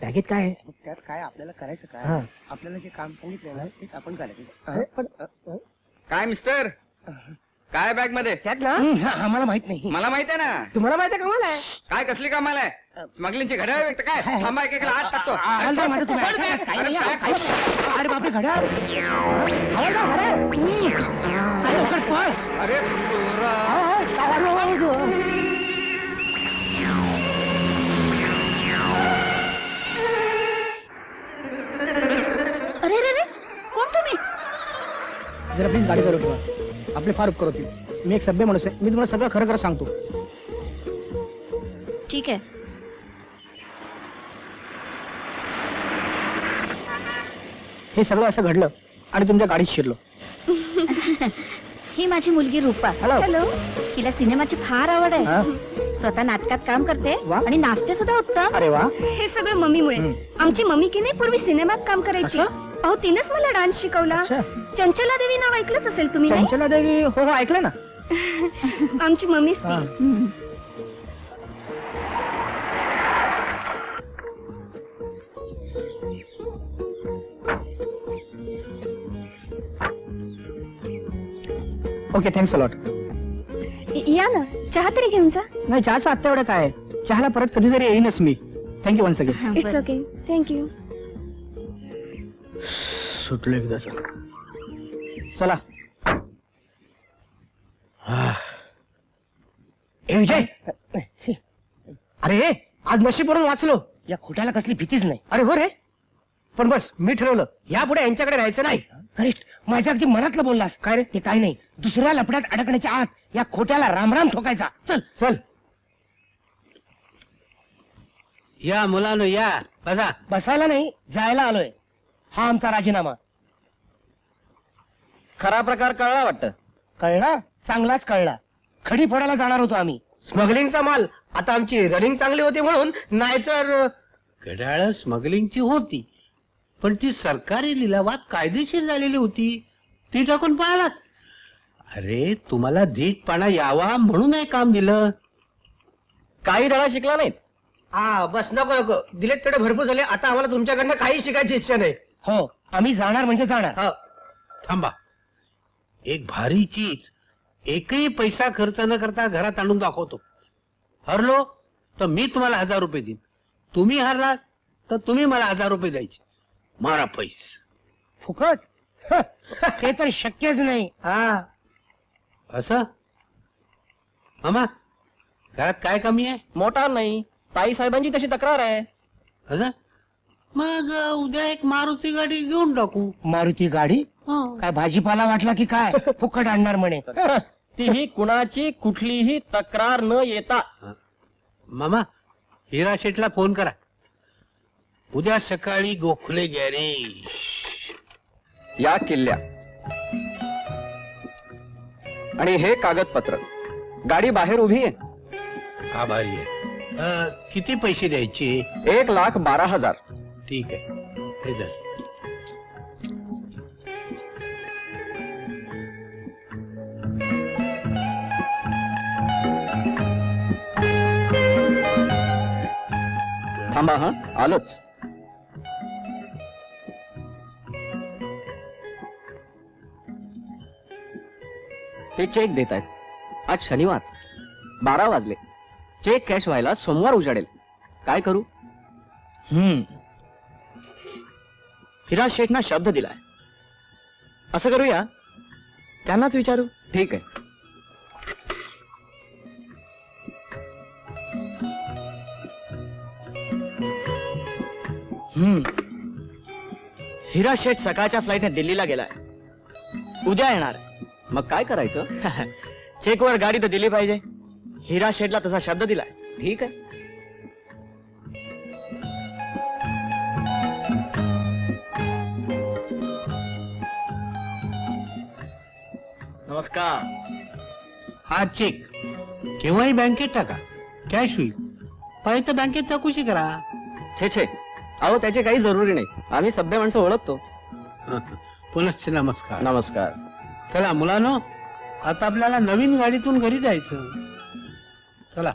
बॅगेत काय आहे? त्यात काय आपल्याला करायचं काय? आपल्याला जे काम सांगितलंय ना तेच आपण करायचं. काय मिस्टर, काय बॅग मध्ये? आम्हाला माहित नाही. मला माहित आहे ना. तुम्हाला माहित आहे कमाल आहे. काय कसली कामाला आहे? स्मगलिंगची घड्याळ व्यक्त काय? थांबा एक हात टाकतो. अरे बापरे घड्याळ. अरे अरे रे रे, कोण तुम्ही? जरा प्लीज गाडी चालू ठेवा. आपले फार उपकार होतील. मी एक सभ्य माणूस आहे. मी तुम्हाला सगळं खरं खरं सांगतो. ठीक आहे. हे सगळं असं घडलं आणि तुमच्या गाडीत शिरलो. ही माझी मुलगी रूपा. हॅलो. हिला सिनेमाची फार आवड आहे. स्वतः नाटकात काम करते आणि नाचते सुद्धा उत्तम. अरे वा. हे सगळं मम्मीमुळे. आमची मम्मी की नाही पूर्वी सिनेमात काम करायची. अहो तिनेच मला डान्स शिकवला. चंचला देवी नाव ऐकलंच असेल तुम्ही? चंचला देवी? हो हो ऐकलं ना. आमची मम्मीच ती. Okay thanks a lot. या ना, चहा तरी घेऊन जा. नाही चहाचा आत्ता एवढं काय, चहाला परत कधीतरी येईनच मी. Thank you once again. It's okay. Thank you. सुटलो एकदा. चला. ए विजय, अरे आज नशीब म्हणून वाचलो. या खोट्याला कसली भीतीच नाही. अरे हो रे, पण बस मी ठरवलं यापुढे यांच्याकडे राहायचं नाही. करेक्ट, माझ्या अगदी मनातलं बोललास. काय रे? ते काय नाही, दुसऱ्या लफड्यात अडकण्याच्या आत या खोट्याला रामराम ठोकायचा. चल चल. या मुलांनो या, बसा. बसायला नाही, जायला आलोय. हा आमचा राजीनामा. खरा प्रकार कळला वाटतं. कळला? चांगलाच कळला. खडी फोडायला जाणार होतो आम्ही. स्मगलिंगचा माल. आता आमची रनिंग चांगली होती म्हणून, नाहीतर घड्याळ स्मगलिंगची होती, पण ती सरकारी लिलावात कायदेशीर झालेली होती. ती टाकून पळालात. अरे तुम्हाला धीटपणा यावा म्हणून हे काम दिलं. काही धडा शिकला नाहीत. बस नको नको, दिलेत तेवढे भरपूर झाले. आता आम्हाला तुमच्याकडनं काही शिकायची इच्छा नाही. हो, आम्ही जाणार म्हणजे जाणार. थांबा, एक भारी चीज एकही पैसा खर्च न करता घरात आणून दाखवतो. हरलो तर मी तुम्हाला 1000 रुपये देईन. तुम्ही हरलात तर तुम्ही मला 1000 रुपये द्यायचे. मारा पैस. फुकट? ते तर शक्यच नाही. असं मामा, घरात काय कमी आहे? मोटार नाही. ताई साहेबांची तशी तक्रार आहे. असं मग उद्या एक मारुती गाडी घेऊन टाकू. मारुती गाडी? काय भाजीपाला वाटला की काय? फुकट आणणार म्हणे. तीही कुणाची कुठलीही तक्रार न येता. मामा, हिरा शेठला फोन करा. उद्या सकाळी गोखले गॅरेज. या किल्ल्या आणि हे कागदपत्र. गाडी बाहेर उभी आहे. आभारी आहे. किती पैसे द्यायचे? 1,12,000. ठीक आहे, हे धर. थांबा, हा आलोच. ते चेक देत आहेत. आज शनिवार, 12 वाजले. चेक कॅश व्हायला सोमवार उजाडेल. काय करू? हिरा शेठना शब्द दिलाय. असं करूया, त्यांनाच विचारू. ठीक आहे. हिरा शेठ सकाळच्या फ्लाईटने दिल्लीला गेलाय. उद्या येणार. मग काय करायचं? चेकवर गाडी तर दिली पाहिजे. हिरा शेठला तसा शब्द दिलाय. ठीक आहे. नमस्कार. हा चेक केव्हाही बँकेत टाका, कॅश होईल. पाहिजे तर बँकेत चौकशी करा. छे छे, अहो त्याची काही जरुरी नाही. आम्ही सभ्य माणसं ओळखतो. पुनश्च नमस्कार. नमस्कार. चला मुलांनो, आता आपल्याला नवीन गाडीतून घरी जायचं. चला.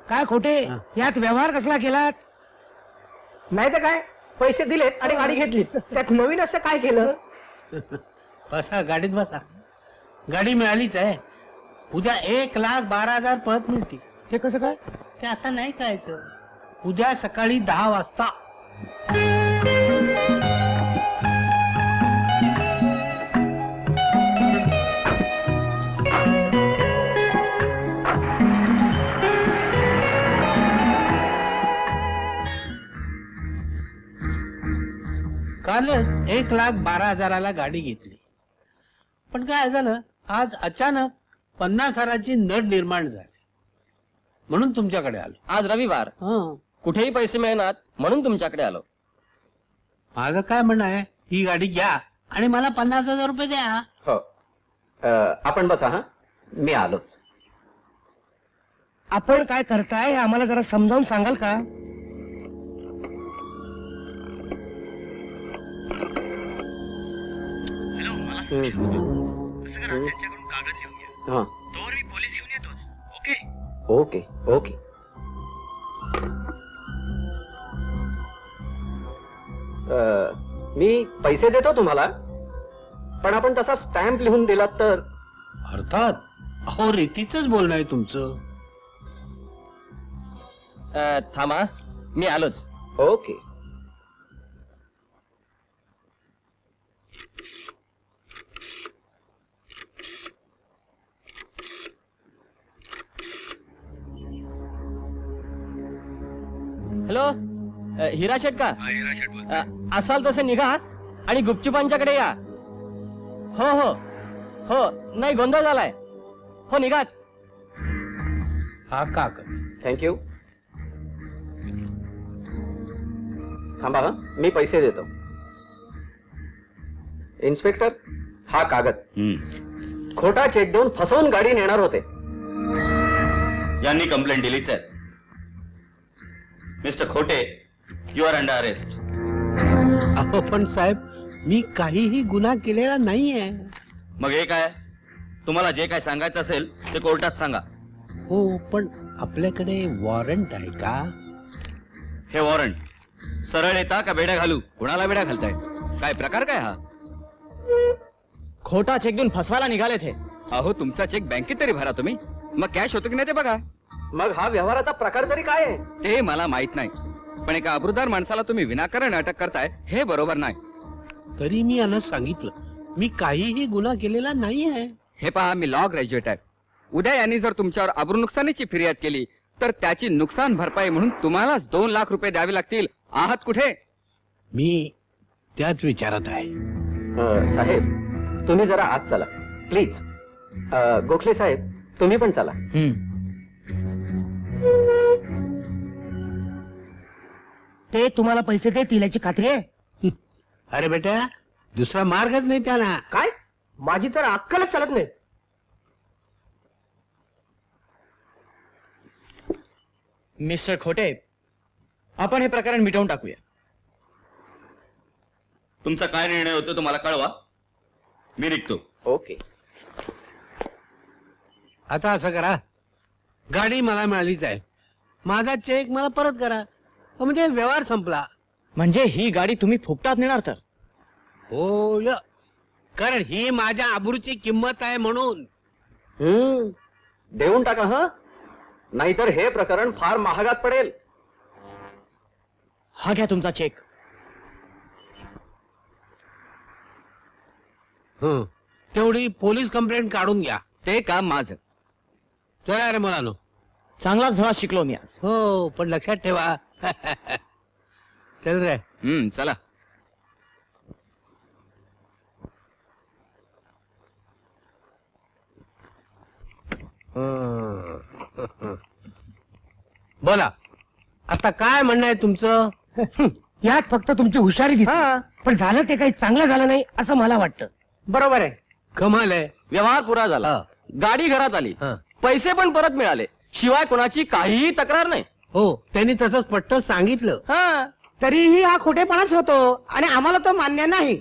काय खोटे, यात व्यवहार कसला केलात? नाही तर काय, पैसे दिलेत आणि गाडी घेतली, त्यात नवीन असं काय केलं? बसा, गाडीत बसा. गाडी मिळालीच आहे. उद्या 1,12,000 परत मिळतील. ते कसं काय? ते आता नाही कळायचं. उद्या सकाळी 10 वाजता. कालच 1,12,000 गाडी घेतली. पण काय झालं, आज अचानक 50,000ची नड निर्माण झाली, म्हणून तुमच्याकडे आलो. आज रविवार, कुठेही पैसे मिळणार म्हणून तुमच्याकडे आलो. माझं काय म्हणणं आहे, ही गाडी घ्या आणि मला 50,000 रुपये द्या. हो, आपण बसा. हा, मी आलोच. आपण काय करताय हे आम्हाला जरा समजावून सांगाल का? Okay okay. मी पैसे देतो तुम्हाला, पण आपण तसा स्टॅम्प लिहून दिलात तर. अर्थात. अहो, रीतीच बोलणं आहे तुमचं. थांबा, मी आलोच. ओके. हॅलो, हिरा शेठ का? असाल तसे निघा आणि गुपचुपांच्याकडे या. हो हो हो, नाही गोंधळ झालाय. हो, निघाच. हा कागद. थँक्यू. थांबा, मी पैसे देतो. इन्स्पेक्टर, हा कागद. खोटा चेक देऊन फसवून गाडी नेणार होते. यांनी कंप्लेंट दिलीच आहे. मिस्टर खोटे, यू आर अंडर अरेस्ट. अहो पण साहेब, मी काहीही गुन्हा केलेला नाहीये. मग हे काय? तुम्हाला जे काय सांगायचं असेल ते कोर्टात सांगा. हो, पण आपल्याकडे वॉरंट आहे का? हे वॉरंट सरळ येता का बेड्या घालू? कुणाला बेड्या घालताय? काय प्रकार काय हा? खोटा चेक देऊन फसवायला निघाले थे. अहो, तुमचा चेक बँकेत तरी भरा तुम्ही. मग कॅश होतो की नाही ते बघा. मग हा व्यवहाराचा प्रकार तरी काय आहे? ते मला माहित नाही, पण एका अब्रुदार माणसाला तुम्ही विनाकारण अटक करताय हे बरोबर नाही. तरी मी यांना सांगितलं, मी काहीही गुन्हा केलेला नाहीये. हे पहा, मी लॉ ग्रॅज्युएट आहे. उद्या यांनी जर तुमच्यावर अब्रू नुकसानीची फिर्याद केली तर त्याची नुकसान भरपाई म्हणून तुम्हालाच 2 लाख रुपये द्यावे लागतील. आहात कुठे? मी त्याच विचारात आहे. साहेब, तुम्ही जरा आत चला प्लीज. गोखले साहेब, तुम्ही पण चला. ते तुम्हाला पैसे देतील याची खात्री आहे? अरे बेटा, दुसरा मार्गच नाही त्यांना. काय? माझी तर अक्कलच चालत नाही. मिस्टर खोटे, आपण हे प्रकरण मिटवून टाकूया. तुमचा काय निर्णय होतो तुम्हाला कळवा. मी निघतो. ओके. आता असं करा, गाडी मला मिळालीच आहे, माझा चेक मला परत करा, म्हणजे व्यवहार संपला. म्हणजे ही गाडी तुम्ही फुकटात नेणार तर? हो, कारण ही माझ्या आबरूची किंमत आहे म्हणून. देऊन टाका. हा, नाहीतर हे प्रकरण फार महागात पडेल. हा घ्या तुमचा चेक. तेवढी पोलीस कंप्लेंट काढून घ्या. ते काम माझं. चला रे मुलांनो. चांगलाच धडा शिकलो मी आज. हो, पण लक्षात ठेवा. चल रे. चला. बोला, आता काय म्हणणं आहे तुमचं? यात फक्त तुमची हुशारी दिसते हा पण झालं ते काही चांगलं झालं नाही असं मला वाटतं. बरोबर आहे. कमाल आहे. व्यवहार पुरा झाला, हा. गाडी घरात आली, हा. पैसे पण परत मिळाले, शिवाय कोणाची काहीही तक्रार नाही. हो त्यांनी तसं स्पष्ट सांगितलं. हा तरीही हा खोटेपणाच होतो आणि आम्हाला तो मान्य नाही.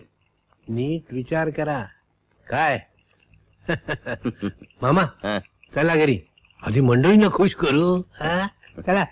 नीट विचार करा. काय मामा हा. चला घरी, आधी मंडळींना खुश करू. हा? चला.